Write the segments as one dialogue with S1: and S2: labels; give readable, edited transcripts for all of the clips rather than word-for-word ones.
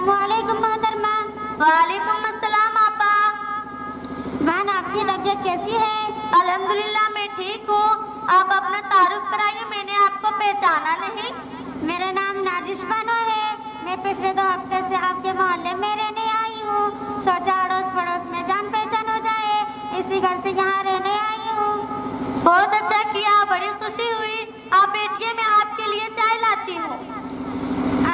S1: अस्सलाम वालेकुम मोहतरमा।
S2: वालेकुम अस्सलाम आपा।
S1: बहन, आपकी तबीयत कैसी है?
S2: अल्हम्दुलिल्लाह मैं ठीक हूँ। आप अपना तारुफ कराइए, मैंने आपको पहचाना नहीं।
S1: मेरा नाम नाजिश बानो है। मैं पिछले 2 हफ्ते से आपके मोहल्ले में रहने आई हूँ। सोचा अड़ोस पड़ोस में जान पहचान हो जाए, इसी घर से यहाँ रहने आई हूँ।
S2: बहुत अच्छा किया, बड़ी खुशी हुई। आप बैठिए, मैं आपके लिए चाय लाती हूँ।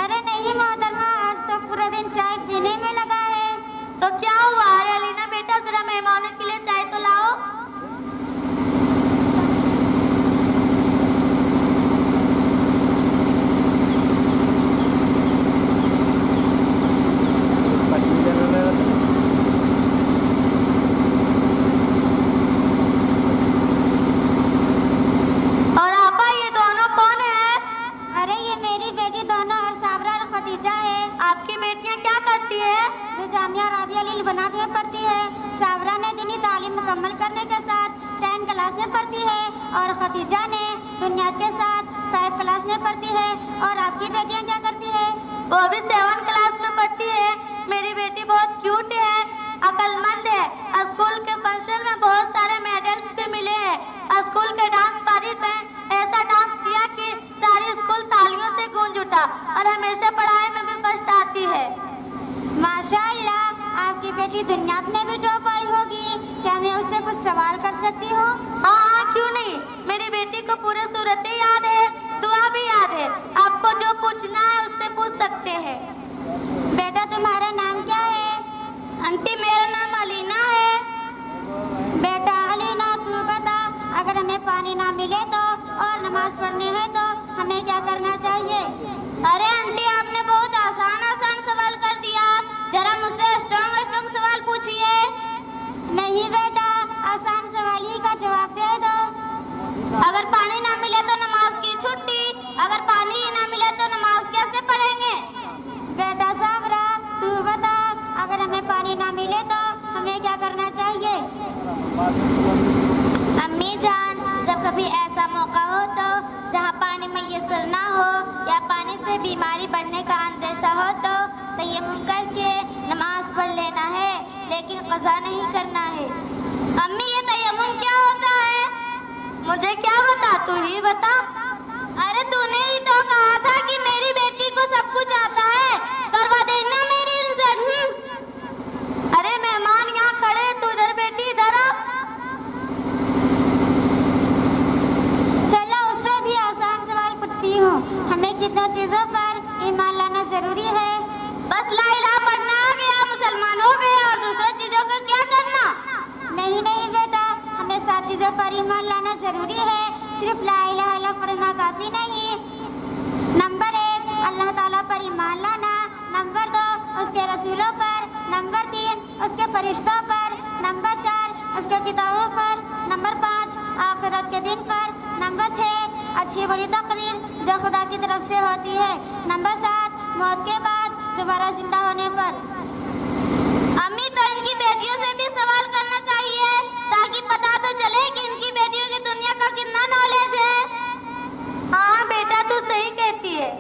S1: अरे नहीं मोहतरमा, आज तो पूरा दिन चाय पीने में लगा है।
S2: तो क्या हुआ? अरे अलीना बेटा, जरा मेहमानों के लिए चाय तो लाओ। और आपा, ये दोनों कौन है?
S1: अरे ये मेरी बेटी दोनों और साबरा और खदीजा है।
S2: आपकी बेटियां क्या करती है?
S1: जो जामिया राबिया लील बनात में पढ़ती है। साबरा ने दीनी तालीम मुकम्मल करने के साथ 10 क्लास में पढ़ती है और खदीजा ने दुनिया के साथ 5 क्लास में पढ़ती है। और आपकी बेटियां क्या करती है?
S2: वो भी 7 क्लास में पढ़ती है। मेरी बेटी बहुत क्यूट है, अक्लमंद है। स्कूल के फंक्शन में बहुत सारे मेडल्स भी मिले हैं। स्कूल के डांस पारी में ऐसा डांस किया कि सारी स्कूल तालियों से गूंज उठा और हमेशा पढ़ाई में भी फर्स्ट आती है।
S1: माशाअल्लाह, आपकी बेटी दुनिया में भी टॉप आई होगी। क्या मैं उससे कुछ सवाल कर सकती हूँ?
S2: हाँ, क्यों नहीं। मेरी बेटी को पूरे सूरतें याद है, दुआ भी याद है। आपको जो पूछना है उससे पूछ सकते हैं।
S1: बेटा, तुम्हारा नाम क्या है?
S2: आंटी, मेरा नाम अलीना है।
S1: बेटा अलीना, तू बता, अगर हमें पानी ना मिले तो और नमाज पढ़नी है तो हमें क्या करना चाहिए?
S2: अरे आंटी, आपने बहुत आसान आसान सवाल कर दिया। जरा मुझसे स्ट्रॉन्ग सवाल पूछिए।
S1: नहीं बेटा, आसान सवाल ही का जवाब दे दो।
S2: अगर पानी ना मिले तो नमाज की छुट्टी। अगर पानी ही ना मिले तो नमाज कैसे पढ़ेंगे?
S1: बेटा साबरा, तू बता, अगर हमें पानी ना मिले तो हमें क्या करना चाहिए?
S2: अम्मी जान, जब कभी ऐसा मौका हो तो जहाँ पानी मैसर ना हो या पानी से बीमारी बढ़ने का अंदेशा हो तो तयम्मुम करके नमाज पढ़ लेना है, लेकिन क़ज़ा नहीं करना है। अम्मी, ये तयम्मुम क्या होता है? मुझे क्या बता, तू ही बता। अरे तूने ही तो कहा था कि मेरी बेटी को सब कुछ आता है, करवा देना मेरी इज्जत। अरे मेहमान यहाँ खड़े, तू इधर बेटी, इधर आ।
S1: चलो, उससे भी आसान सवाल पूछती हूँ। हमें कितनी चीजों पर ईमान लाना जरूरी है?
S2: बस ला इलाहा पढ़ना आ गया, मुसलमान हो गया, और दूसरी चीजों का क्या करना?
S1: नहीं नहीं बेटा, हमें 7 चीजों पर ईमान लाना जरूरी है। सिर्फ ला इलाहा इल्लल्लाह पढ़ना काफी नहीं। नंबर 1, अल्लाह ताला पर ईमान लाना। नंबर 2, उसके रसूलों पर। नंबर 3, उसके फरिश्तों पर। नंबर 4, उसके किताबों पर। नंबर 5, आखिरत के दिन पर। नंबर 6, अच्छी बुरी तकरीर जो खुदा की तरफ से होती है। नंबर 7, मौत के बाद दोबारा जिंदा होने पर।
S2: अम्मी, तो इनकी बेटियों से भी सवाल करना चाहिए ताकि पता तो चले कि इनकी बेटियों की दुनिया का कितना नॉलेज है। हाँ बेटा, तू सही कहती है।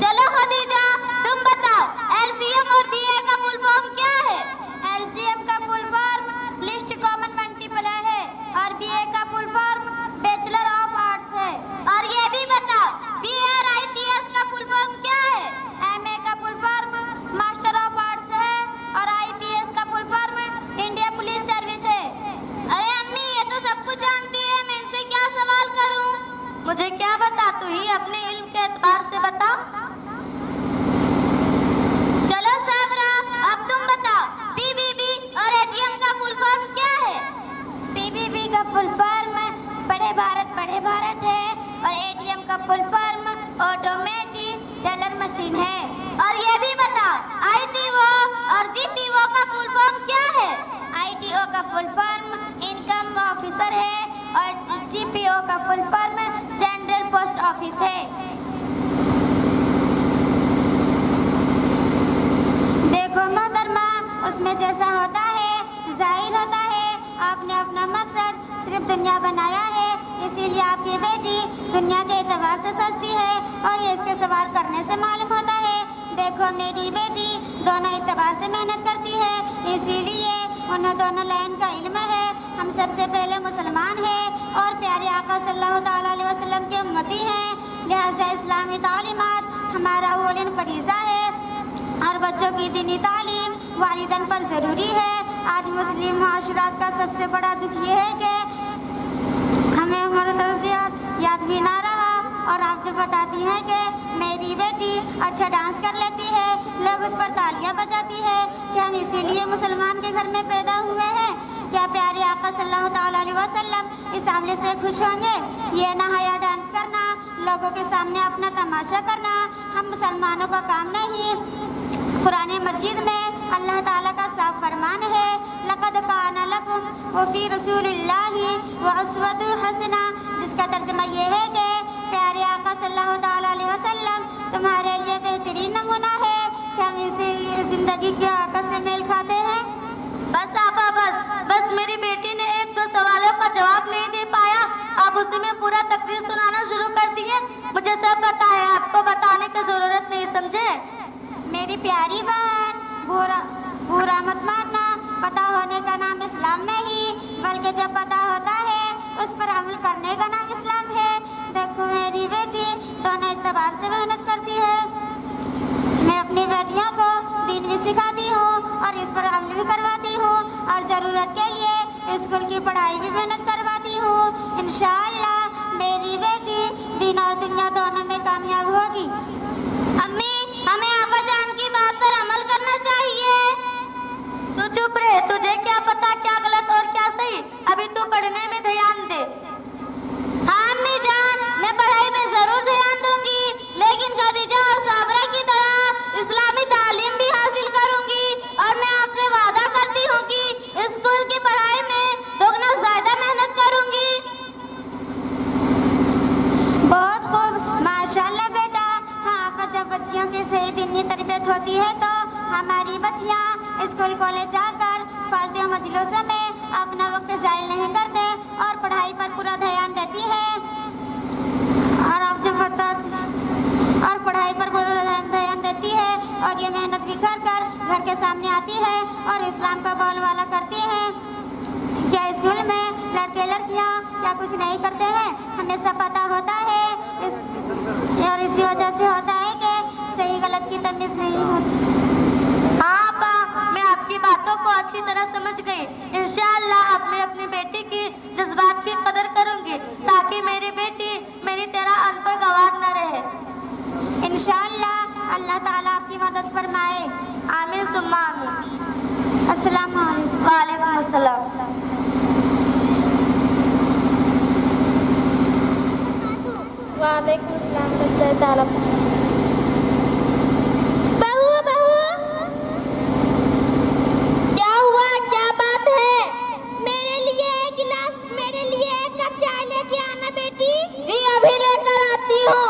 S2: चलो खदीजा, तुम बताओ, LCM और BA का फुल फॉर्म क्या है?
S1: LCM का full form list common multiply है और BA का full form bachelor of arts है।
S2: और ये भी बताओ, BA और IPS का फुल फॉर्म क्या है?
S1: MA का full form master of arts है और IPS का full form India police service है।
S2: अरे अम्मी, ये तो सब कुछ जानती है, मैं इनसे क्या सवाल करूं? मुझे क्या बता, तू ही अपने इल्म के एतबार से बता। चलो साबरा, अब तुम बताओ, PBB और ATM का फुल फॉर्म क्या है?
S1: PBB का फुल फॉर्म बड़े भारत है और ATM का full form automatic teller machine है।
S2: और ये भी बताओ, ITO और GPO का फुल फॉर्म क्या है?
S1: ITO का फुल फॉर्म इनकम ऑफिसर है और GPO का full form general post office है। देखो मोहतरमा, उसमें जैसा होता है जाहिर होता है। आपने अपना मकसद सिर्फ दुनिया बनाया है, इसीलिए आपकी बेटी दुनिया के एतबार से सस्ती है और ये इसके सवाल करने से मालूम होता है। देखो मेरी बेटी दोनों एतबार से मेहनत करती है, इसीलिए उन्हें दोनों लाइन का इल्म है। हम सबसे पहले मुसलमान हैं और प्यारे आका सल्लल्लाहु ताला अलैहि वसल्लम के उम्मती हैं, लिहाजा इस्लामी तालीमात हमारा अव्वलन फरीज़ा है और बच्चों की दीनी तालीम वालिदैन पर ज़रूरी है। आज मुस्लिम माशरात का सबसे बड़ा दुख ये है कि हमें हमारा तरफ याद भी ना रहा, और आप जब बताती हैं कि मेरी बेटी अच्छा डांस कर लेती है, लोग उस पर तालियां बजाती है कि हम इसीलिए मुसलमान के घर में पैदा हुए हैं। क्या प्यारे आका सल्लल्लाहु ताला अलैहि वसल्लम इस अमल से खुश होंगे? ये नहाया डांस करना, लोगों के सामने अपना तमाशा करना हम मुसलमानों का काम नहीं। कुरान मजीद में अल्लाह ताला का साफ फरमान है, लक़द काना लकुम फ़ी रसूलिल्लाहि व उसवतुन हसना, जिसका तर्जुमा ये है कि प्यारे आका सल्लल्लाहु ताला अलैहि वसल्लम तुम्हारे लिए बेहतरीन नमूना है कि हम इसी जिंदगी के आका से मेल खाते हैं।
S2: बस आपा बस मेरी बेटी ने एक दो सवालों का जवाब नहीं दे पाया, आप उसी में पूरा तकरीर सुनाना शुरू कर दिए। मुझे सब पता है, आपको बताने की जरूरत नहीं, समझे?
S1: मेरी प्यारी बहन, बुरा मत मानना, पता होने का नाम इस्लाम नहीं, बल्कि जब पता होता है उस पर अमल करने का नाम इस्लाम है। देखो मेरी बेटी दोनों एतबार से मेहनत करती है, मैं अपनी बेटियों को दीन भी सिखाती हूँ और इस पर अमल भी करवाती हूँ, और ज़रूरत के लिए स्कूल की पढ़ाई भी मेहनत करवाती हूँ। इंशाअल्लाह मेरी बेटी दीन और दुनिया दोनों में कामयाब होगी।
S2: अम्मी, हमें आपा जान की बात पर अमल करना चाहिए। तू चुप रहे, तुझे क्या पता क्या गलत और क्या सही, अभी तू पढ़ने में ध्यान दे। हाँ अम्मी जान, मैं पढ़ाई में जरूर ध्यान दूंगी, लेकिन खदीजा और साबरा की तरह इस्लामी तालीम भी हासिल करूंगी, और मैं आपसे वादा करती हूँ कि स्कूल की पढ़ाई में दोगुना ज्यादा मेहनत करूंगी।
S1: बहुत खूब, माशाल्लाह बेटा। हाँ, पर जब बच्चियों की सही दीनी तरबियत होती है तो हमारी बच्चियाँ स्कूल कॉलेज जाकर फालतू मजलिसों में अपना वक्त ज़ाया नहीं करते और पढ़ाई पर पूरा ध्यान देती है। और आप जब और पढ़ाई पर पूरा ध्यान देती है और ये मेहनत भी कर घर के सामने आती है और इस्लाम का बोलबाला करती है। क्या स्कूल में लड़के लड़कियाँ क्या कुछ नहीं करते हैं? हमें सब पता होता है, और इसी वजह से होता है कि सही गलत की तमीज़ नहीं होती।
S2: हाँ पा, मैं आपकी बातों को अच्छी तरह समझ गई। इंशाअल्लाह अब मैं अपनी बेटी की जज्बात की कदर करूंगी, ताकि मेरी बेटी मेरी तरह अनपढ़ गवार न रहे।
S1: इंशाअल्लाह अल्लाह ताला आपकी मदद फरमाए।
S2: आमीन सुम्मा आमीन।
S1: अस्सलाम वालेकुम।
S2: वालेकुम अस्सलाम। वालेकुम अस्सलाम। बहू क्या हुआ, क्या बात है? मेरे लिए एक गिलास, मेरे लिए एक कप चाय लेके आना बेटी। जी अभी लेकर आती हूँ।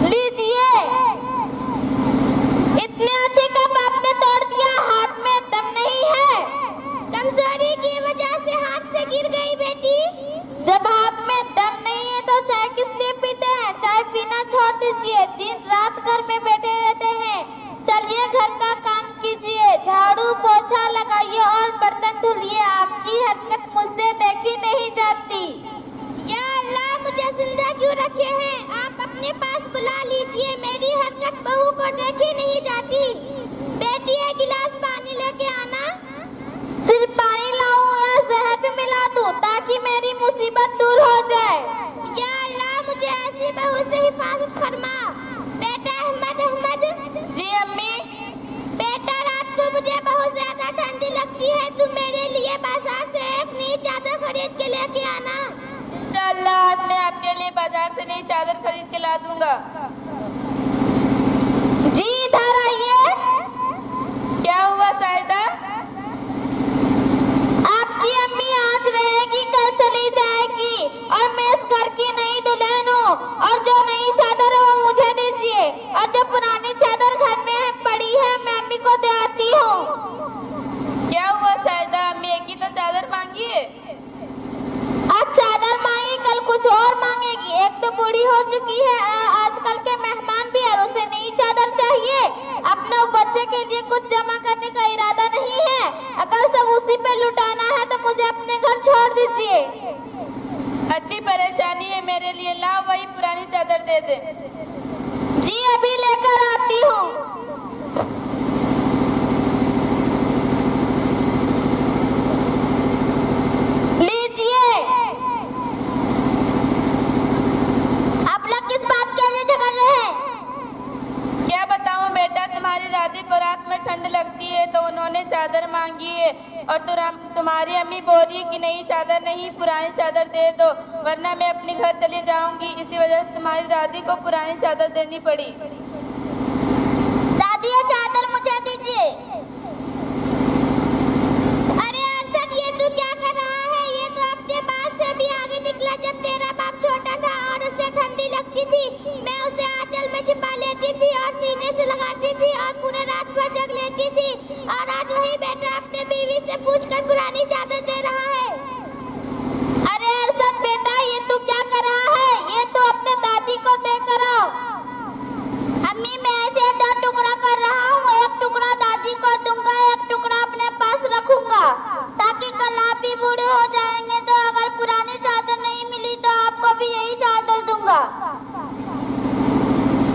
S2: लीजिए। इतने अच्छे कप आपने तोड़ दिया, हाथ में दम नहीं है? कमजोरी की वजह से हाथ से गिर गई बेटी। जब हाथ में दम नहीं है तो चाय किस लिए पीते हैं? चाय पीना छोड़ दीजिए, दिन रात घर में बैठे रहते हैं। चलिए घर का काम कीजिए, झाड़ू पोछा लगाइए और बर्तन धुलिए। आपकी हरकत मुझसे देखी नहीं जाती। या अल्लाह, मुझे जिंदा क्यों रखे हैं? आप अपने पास बुला लीजिए, मेरी हरकत बहू को देखी नहीं जाती। बेटी एक गिलास पानी लेके आना। सिर्फ पानी लाऊं या जहर भी मिला दूं ताकि मेरी मुसीबत दूर हो जाए? या अल्लाह, मुझे ऐसी बहू से हिफाजत फरमा। बेटा अहमद। जी अम्मी। बेटा रात को मुझे बहुत ज्यादा ठंडी लगती है, तुम मेरे लिए बाजार से एक नई चादर खरीद के लेके आना। इंशाअल्लाह मैं आपके लिए बाजार से नई चादर खरीद के ला दूंगा। जी इधर आइए। क्या हुआ साइदा? आपकी अम्मी आज रहेगी, कल चली जाएगी, और मैं इस घर की नई दुल्हन हूँ, और जो नई चादर है वो मुझे दीजिए, और जो पुरानी चादर घर में पड़ी है मैं अम्मी को दे आती हूँ। क्या हुआ साइदा, अम्मी एक ही तो चादर मांगी है? आज चादर मांगी, कल कुछ और मांगेगी। एक तो बूढ़ी हो चुकी है, कुछ जमा करने का इरादा नहीं है। अगर सब उसी पे लुटाना है तो मुझे अपने घर छोड़ दीजिए।
S3: अच्छी परेशानी है मेरे लिए, लाओ वही पुरानी चादर दे दे।
S2: जी अभी लेकर आती हूँ। लीजिए। आप लोग किस बात के लिए झगड़ रहे हैं?
S3: क्या बताऊं बेटा, तुम्हारी दादी को रात में ठंड लगती है तो उन्होंने चादर मांगी है, और तुम्हारी अम्मी बोल रही है कि नई चादर नहीं, पुरानी चादर दे दो वरना मैं अपने घर चली जाऊंगी। इसी वजह से तुम्हारी दादी को पुरानी चादर देनी पड़ी।
S2: दादी ये चादर मुझे दीजिए। अरे अरशद, ये तू क्या कर रहा है? ये तो अपने बाप से भी आगे निकला। जब तेरा बाप छोटा था और उसे ठंडी लगती थी, मैं उसे आंचल में छिपा लेती थी और सीने से लगाती थी और पूरे रात भर जग लेती थी, और आज वही बेटा अपने बीवी से पूछकर पुरानी चादर दे रहा है। अरे अरशद बेटा, ये तू क्या कर रहा है? ये तो अपने दादी को देकर आओ। अम्मी, मैं ऐसे 2 टुकड़ा कर रहा हूँ, एक टुकड़ा दादी को दूंगा, एक टुकड़ा अपने पास रखूंगा, ताकि कल आप भी बूढ़े हो जाएंगे तो अगर पुरानी चादर नहीं मिली तो आपको भी यही चादर दूंगा।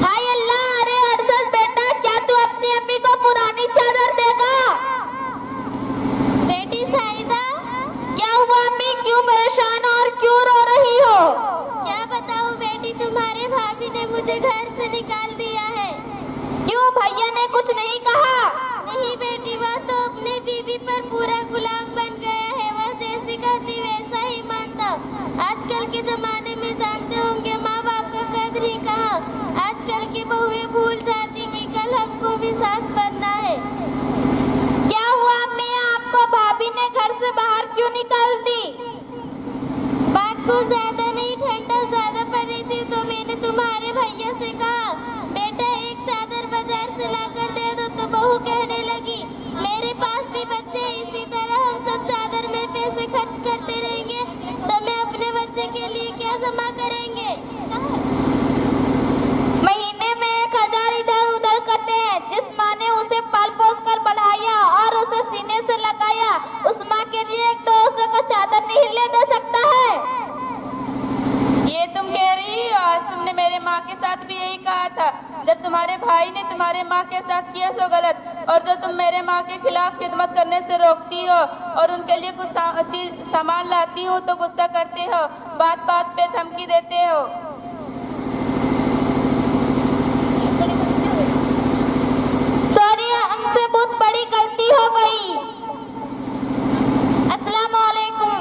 S2: हाय अल्लाह! अरे अरशद बेटा, क्या तू अपनी अम्मी को पुरानी चादर देगा? बेटी साहिदा, क्या हुआ अम्मी? क्यों परेशान और क्यों रो रही हो? क्या बताऊं बेटी, तुम्हारे भाभी ने मुझे घर से निकाल दिया है। क्यों, भैया ने कुछ नहीं कहा? नहीं बेटी, वह तो अपने बीवी पर पूरा गुलाम बन गया है। वह जैसी कहती वैसा ही मानता। आजकल के जमाने में जानते होंगे माँ बाप का कदर ही कहाँ। आजकल की बहुएं भूल जाती कि कल हमको भी सास बनना है। क्या हुआ अम्मी, आपको भाभी ने घर से बाहर क्यों निकाल दी? बात को ज्यादा नहीं, ठंडा ज्यादा पड़ रही थी तो मैंने तुम्हारे भैया से कहा, बेटा एक चादर बाजार से लाकर दे दो, तो बहू कहने लगी मेरे पास भी बच्चे, इसी तरह हम सब चादर में पैसे खर्च करते रहेंगे तो मैं अपने बच्चे के लिए क्या जमा करेंगे? महीने में 1000 इधर उधर करते हैं। जिस माँ ने उसे पाल पोस कर बढ़ाया और उसे सीने से लगाया, उस माँ के लिए एक 200 का चादर नहीं ले दे सकता है।
S3: ये तुम कह रही हो? आज तुमने मेरे माँ के साथ भी यही कहा था। जब तुम्हारे भाई ने तुम्हारे माँ के साथ किया सो गलत, और जो तुम मेरे माँ के खिलाफ खिदमत करने से रोकती हो और उनके लिए कुछ सामान लाती हो तो गुस्सा करते हो, बात बात पे धमकी देते हो।
S2: सॉरी, हमसे बहुत बड़ी गलती हो गई। अस्सलाम वालेकुम।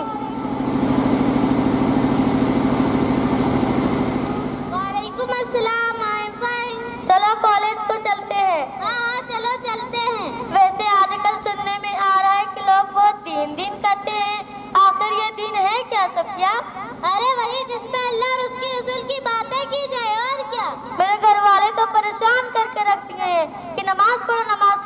S2: वालेकुम अस्सलाम। I am fine. चलो कॉलेज को चलते हैं। हाँ चलो चलते हैं। वैसे आजकल सुनने में आ रहा है कि लोग वो 3 दिन करते हैं, आखिर ये दिन है क्या सफिया? अरे वही जिसमें अल्लाह और उसके रसूल की बातें की जाए, और क्या। मेरे घर वाले तो परेशान करके रख दिए हैं कि नमाज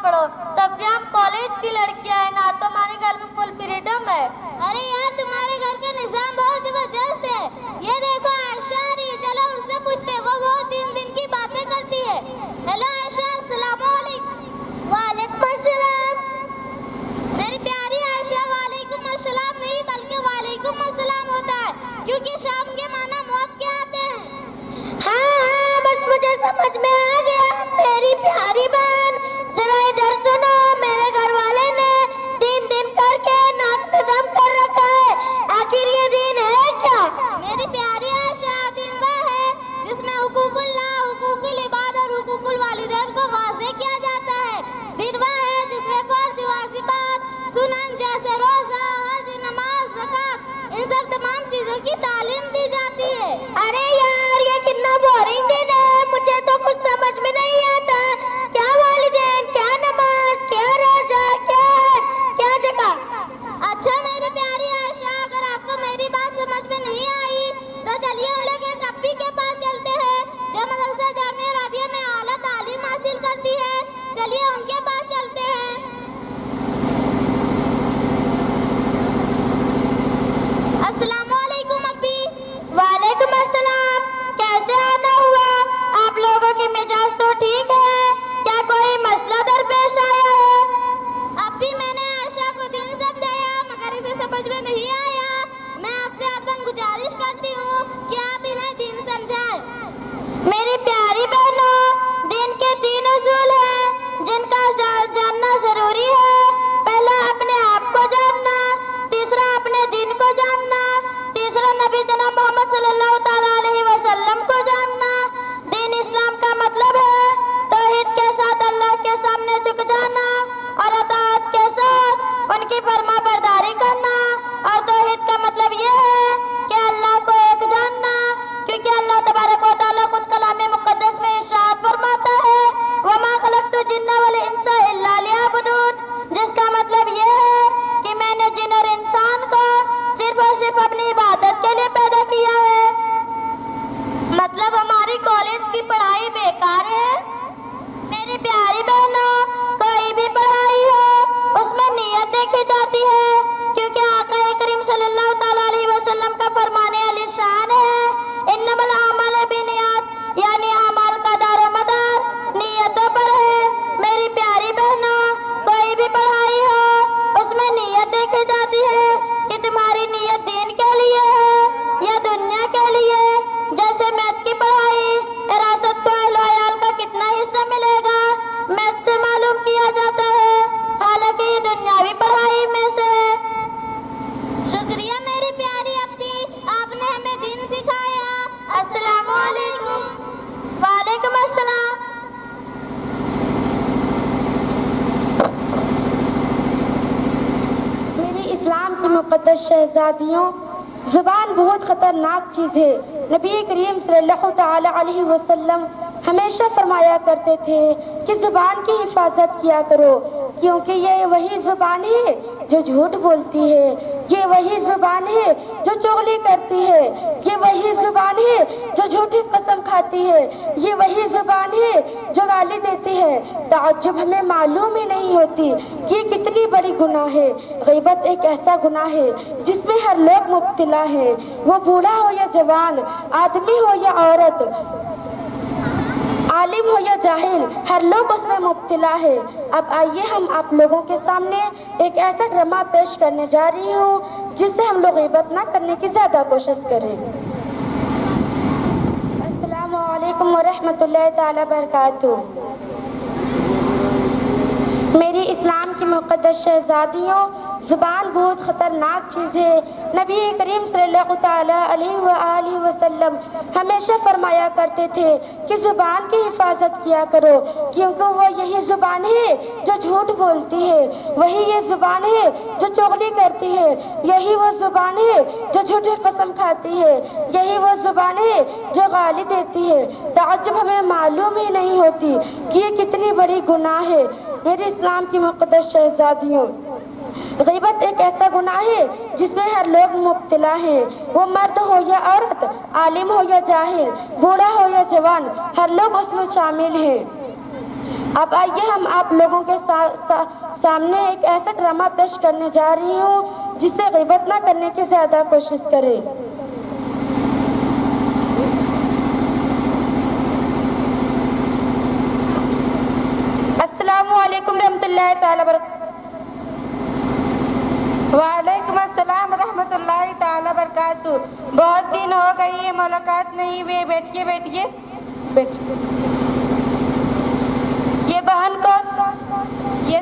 S2: पढ़ो। सफिया, हम कॉलेज की लड़कियां हैं ना, तो हमारे घर में फुल फ्रीडम है। अरे यार, तुम्हारे घर का निजाम बहुत जबरदस्त है। ये देखो आयशा आ रही है, चलो उनसे पूछते हैं, वो 3 दिन की बातें करती है। हेलो आयशा, अस्सलाम वालेकुम। वालेकुम अस्सलाम। मेरी प्यारी आयशा, वालेकुम अस्सलाम नहीं बल्कि वालेकुम अस्सलाम होता है, क्योंकि शाम के माना मौत के आते हैं। हाँ, बस मुझे समझ में आ गया। मेरी प्यारी बहन, जरा इधर सुनो। मेरे घर वाले ने 3 दिन करके नाक में दम कर रखा है। आखिर ये दिन है क्या? मेरी प्यारी आयशा, दिन वह है जिसमें हुकूकुल्लाह, हुकूकुल इबाद और हुकूकुल वालिदैन को वाज़ेह किया जाता है। दिन वह है जिसमें फर्ज, वाजिबात, सुनन जैसे रोजा, हज, नमाज, ज़कात, इन सब तमाम चीजों की तालीम दी जाती है। अरे यार, ये कितना बोरिंग दिन है, मुझे तो कुछ
S4: مقدس شہزادیوں، زبان بہت خطرناک چیز ہے۔ نبی کریم صلی اللہ تعالی علیہ وسلم ہمیشہ فرمایا کرتے تھے کہ زبان کی حفاظت کیا کرو، کیونکہ یہ وہی زبان ہے جو جھوٹ بولتی ہے، یہ وہی زبان ہے جو چغلی کرتی ہے، یہ وہی زبان ہے جو جھوٹی قسم کھاتی ہے، یہ وہی زبان ہے جو گالی دیتی ہے۔ تعجب ہمیں معلوم ہی نہیں ہوتی کہ یہ کتنی بڑی گناہ ہے۔ غیبت ایک ایسا گناہ ہے جس میں ہر لوگ مبتلا ہے، وہ بوڑھا ہو یا جوان، آدمی ہو یا عورت، عالم ہو یا جاہل، ہر لوگ اس میں مبتلا ہے۔ اب آئیے ہم آپ لوگوں کے سامنے ایک ایسا ڈرامہ پیش کرنے جا رہی ہوں جس سے ہم لوگ غیبت نہ کرنے کی زیادہ کوشش کریں۔ السلام علیکم ورحمۃ اللہ تعالی وبرکاتہ۔ میری اسلام کی مقدس شہزادیوں، زبان بہت خطرناک چیز ہے۔ نبی کریم صلی اللہ تعالی علیہ وآلہ وسلم ہمیشہ فرمایا کرتے تھے کہ زبان کی حفاظت کیا کرو، کیونکہ وہ یہی زبان ہے جو جھوٹ بولتی ہے، وہی یہ زبان ہے جو چغلی کرتی ہے، یہی وہ زبان ہے جو جھوٹی قسم کھاتی ہے، یہی وہ زبان ہے جو گالی دیتی ہے۔ تعجب ہمیں معلوم ہی نہیں ہوتی کہ یہ کتنی بڑی گناہ ہے۔ میرے اسلام کی مقدس شہزادیوں، غیبت ایک ایسا گناہ ہے جس میں ہر لوگ مبتلا ہیں، وہ مرد ہو یا عورت، عالم ہو یا جاہل، بوڑھا ہو یا جوان، ہر لوگ اس میں شامل ہیں۔ اب آئیے ہم آپ لوگوں کے سامنے ایک ایسا ڈرامہ پیش کرنے جا رہی ہوں جس سے غیبت نہ کرنے کی زیادہ کوشش کریں۔ السلام علیکم رحمۃ اللہ تعالی وبرکاتہ۔
S3: وعلیکم السلام ورحمۃ اللہ تعالی وبرکاتہ۔ بہت دن ہو گئی ہے، ملاقات نہیں ہوئی، بیٹھیے بیٹھیے بیٹھیے۔ یہ بہن کون؟ یہ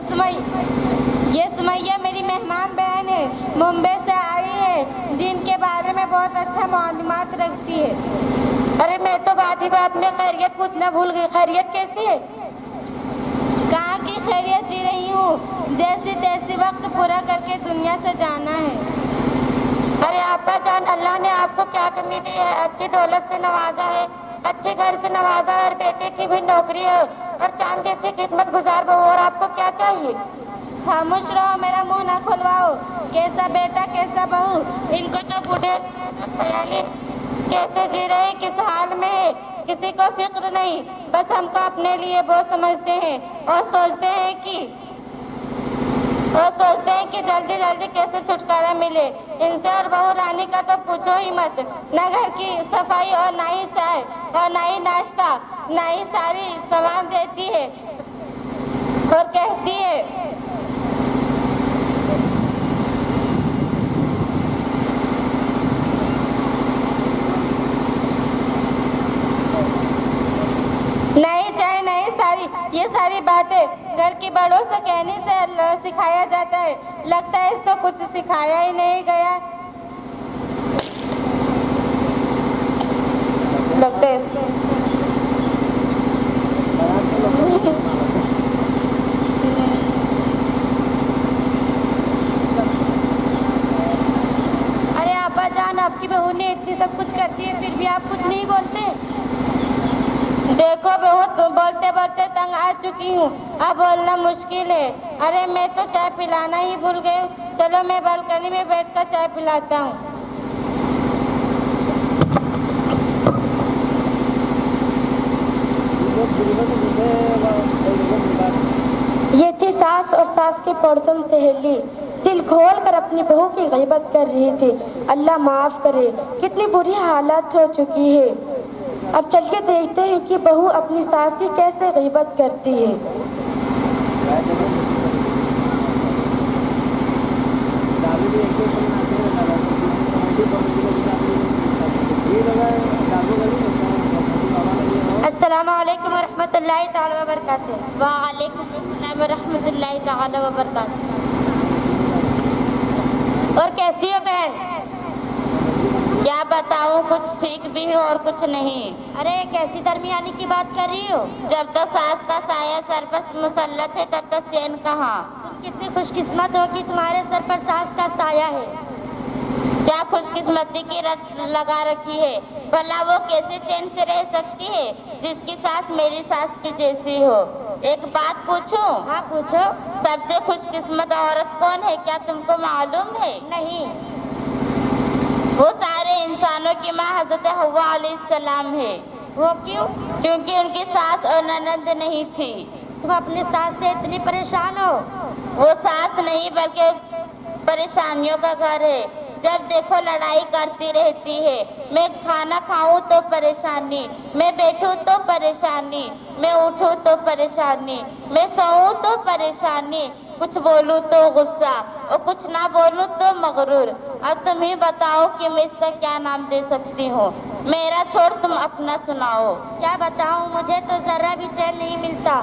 S3: سمیہ میری مہمان بہن ہے، ممبئی سے آئی ہے، دین کے بارے میں بہت اچھا معلومات رکھتی ہے۔ ارے میں تو بات ہی بات میں خیریت پوچھنا بھول گئی، خیریت کیسی ہے؟ کہاں کی خیریت جی رہی ہوں، جیسی تیسی وقت پورا کر کے دنیا سے جانا ہے۔ ارے آپا جان، اللہ نے آپ کو کیا کمی دی ہے؟ اچھی دولت سے نوازا ہے، اچھے گھر سے نوازا ہے، اور بیٹے کی بھی نوکری ہے، اور چاند جیسی خدمت گزار بہو، اور آپ کو کیا چاہیے؟ خاموش رہو، میرا منہ نہ کھلواؤ۔ کیسا بیٹا کیسا بہو، ان کو تو بوڑھے خیالی کیسے جی رہے، کس حال میں ہے، کسی کو فکر نہیں، بس ہم کو اپنے لیے وہ سمجھتے ہیں، اور سوچتے ہیں کہ جلدی جلدی کیسے چھٹکارا ملے ان سے۔ اور بہو رانی کا تو پوچھو ہی مت، نہ گھر کی صفائی، اور نہ ہی چائے، اور نہ ہی ناشتہ، نہ ہی ساری سامان دیتی ہے، اور کہتی ہے نہیں چاہے نہیں ساری، یہ ساری باتیں گھر کی بڑوں سے کہنے سے سکھایا جاتا ہے، لگتا ہے اس کو کچھ سکھایا ہی نہیں گیا، لگتا ہے ارے آپا جان، آپ کی بہو نے اتنی سب کچھ کرتی ہے، پھر بھی آپ کچھ نہیں بولتے؟ دیکھو بہت بولتے بولتے تنگ آ چکی ہوں، اب بولنا مشکل ہے۔ ارے میں تو چائے پلانا ہی بھول گئی ہوں، چلو میں بالکنی میں بیٹھ کر چائے پلاتا ہوں۔
S4: یہ تھی ساس اور ساس کی پڑوسن سہیلی، دل کھول کر اپنی بہو کی غیبت کر رہی تھی۔ اللہ معاف کرے، کتنی بری حالت ہو چکی ہے۔ اب چل کے دیکھتے ہیں کہ بہو اپنی ساس کی کیسے غیبت کرتی ہے۔
S2: السلام علیکم ورحمۃ اللہ تعالی وبرکاتہ۔ وعلیکم السلام ورحمۃ اللہ تعالی وبرکاتہ۔ اور کیسی ہو بہن؟ کیا بتاؤں، کچھ ٹھیک بھی ہو اور کچھ نہیں۔ ارے کیسی درمیانی کی بات کر رہی ہو؟ جب تو ساس کا سایہ سر پر مسلط ہے تب تو چین کہاں۔ تم کتنی خوش قسمت ہو کہ تمہارے سر پر ساس کا سایہ ہے۔
S5: क्या खुशकिस्मती की रट लगा रखी है। भला वो कैसे चैन से रह सकती है जिसकी सास मेरी सास की जैसी हो। एक बात पूछूं?
S4: हाँ पूछो।
S5: सबसे खुशकिस्मत औरत कौन है, क्या तुमको मालूम है?
S4: नहीं।
S5: वो सारे इंसानों की माँ हजरत हव्वा अलैहिस्सलाम है।
S4: वो क्यों?
S5: क्योंकि उनकी सास और ननद नहीं थी।
S4: तुम अपनी सास से इतनी परेशान हो?
S5: वो सास नहीं बल्कि परेशानियों का घर है। जब देखो लड़ाई करती रहती है। मैं खाना खाऊं तो परेशानी, मैं बैठूं तो परेशानी, मैं उठूं तो परेशानी, मैं सोऊं तो परेशानी, कुछ बोलूं तो गुस्सा और कुछ ना बोलूं तो मगरूर। अब तुम ही बताओ कि मैं इसका क्या नाम दे सकती हूँ। मेरा छोड़ तुम अपना सुनाओ।
S4: क्या बताऊं, मुझे तो जरा भी चैन नहीं मिलता।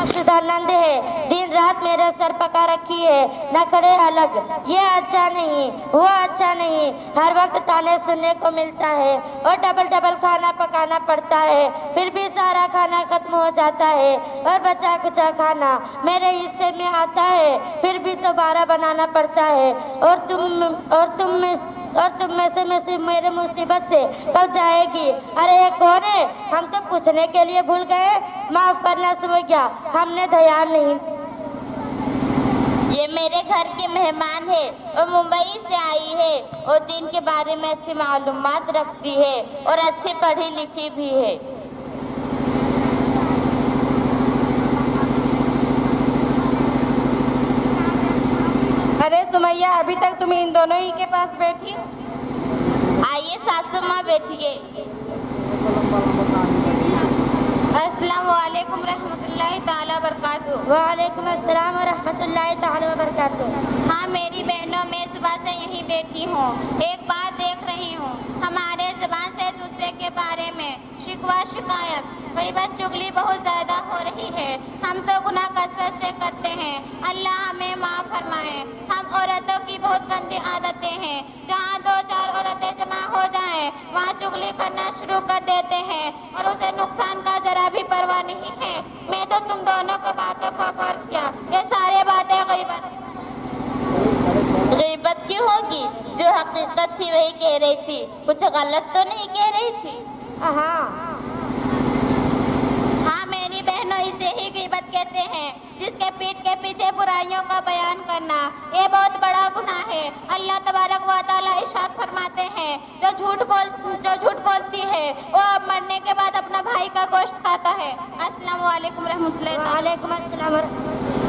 S4: शुद्धानंद है, दिन रात मेरा सर पका रखी है, नखरे अलग, ये अच्छा नहीं, वो अच्छा नहीं, हर वक्त ताने सुनने को मिलता है और डबल डबल खाना पकाना पड़ता है। फिर भी सारा खाना खत्म हो जाता है और बचा कुचा खाना मेरे हिस्से में आता है, फिर भी दोबारा बनाना पड़ता है। और तुम में से मेरे मुसीबत से कब जाएगी? अरे ये कौन है? हम तो पूछने के लिए भूल गए, माफ करना समझ गया, हमने ध्यान नहीं।
S5: ये मेरे घर की मेहमान है और मुंबई से आई है और दीन के बारे में अच्छी मालूमात रखती है और अच्छी पढ़ी लिखी भी है।
S4: अरे सुमैया, अभी तक तुम इन दोनों ही के पास बैठी?
S5: आइए सासू माँ बैठिए। अस्सलाम वालेकुम रहमतुल्लाहि ताला बरकातुहू।
S4: वालेकुम अस्सलाम व रहमतुल्लाहि ताला व बरकातुहू।
S5: हाँ मेरी बहनों, मैं सुबह से यहीं बैठी हूँ। एक बात देख रही हूँ, हमारे जुबान से दूसरे के बारे में शिकवा शिकायत गीबत चुगली बहुत ज्यादा हो रही है। हम तो गुनाह कसरत से करते हैं, अल्लाह हमें माफ फरमाए। हम औरतों की बहुत गंदी आदतें हैं, जहाँ दो चार औरतें जमा हो जाएं, वहाँ चुगली करना शुरू कर देते हैं और उसे नुकसान का जरा भी परवाह नहीं है। मैं तो तुम दोनों की बातों को गौर किया, ये सारी बातें गीबत क्यों होगी? जो हकीकत थी वही कह रही थी, कुछ गलत तो नहीं कह रही थी। हाँ मेरी बहनों, इसे ही गीबत कहते हैं, जिसके पीठ के पीछे बुराइयों का बयान करना। ये बहुत बड़ा गुनाह है। अल्लाह तबारक व तआला इरशाद फरमाते हैं, जो झूठ बोलती है वो मरने के बाद अपना भाई का गोश्त खाता है। अस्सलाम वालेकुम रहमतुल्लाहि।
S4: वालेकुम अस्सलाम।